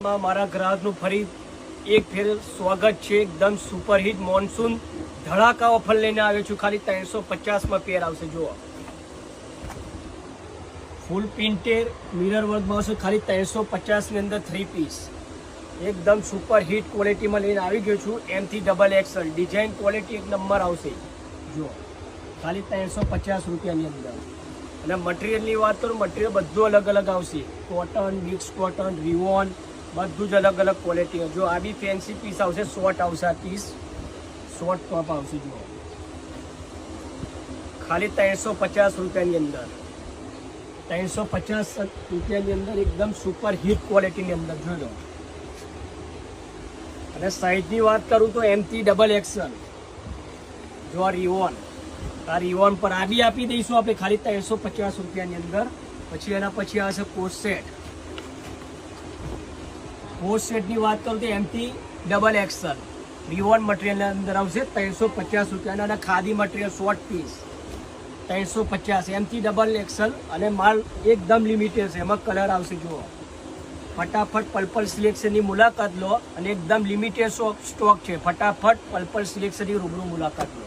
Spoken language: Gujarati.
મારા ગ્રાહકનું ફરી એક ફેર સ્વાગત છે। એકદમ સુપરહિટ મોન્સૂન ધડાકા ઓફર લઈને આવ્યો છું। ખાલી 350 પેર આવશે। જુઓ, ફૂલ પ્રિન્ટેડ મિરર વર્કમાં આવશે। ખાલી 350 ની અંદર 3 પીસ એકદમ સુપરહિટ ક્વોલિટીમાં લઈને આવી ગયો છું। M થી XXL ડિઝાઇન ક્વોલિટી એક નંબર આવશે। જુઓ, ખાલી 350 રૂપિયાની અંદર। અને મટીરિયલની વાત કરું, મટીરિયલ બધું અલગ અલગ આવશે। કોટન, મિક્સ કોટન, રિવોન, બધું જ અલગ અલગ ક્વોલિટી। જો આ બી ફેન્સી પીસ આવશે, શોર્ટ આવશે। આ પીસ શોર્ટ ટોપ આવશે। જુઓ, ખાલી 350 રૂપિયાની અંદર। 350 રૂપિયાની અંદર એકદમ સુપર હિટ ક્વોલિટીની અંદર જોજો। અને સાઇઝની વાત કરું તો M થી XXL। જો આ રિવોન, આ રિવોન પર આ બી આપી દઈશું આપણે ખાલી 350 રૂપિયાની અંદર। પછી એના પછી આવશે કોટ સેટ। કોટ સેટની વાત કરું તો M થી XXL રિવોન મટીરિયલની અંદર આવશે 350 રૂપિયાના। અને khadi material short piece 350 M થી XXL। અને માલ એકદમ લિમિટેડ છે, એમાં કલર આવશે। જુઓ, ફટાફટ પર્પલ સિલેક્શનની મુલાકાત લો, અને એકદમ લિમિટેડ સ્ટોક છે। ફટાફટ પર્પલ સિલેક્શનની રૂબરૂ મુલાકાત લો।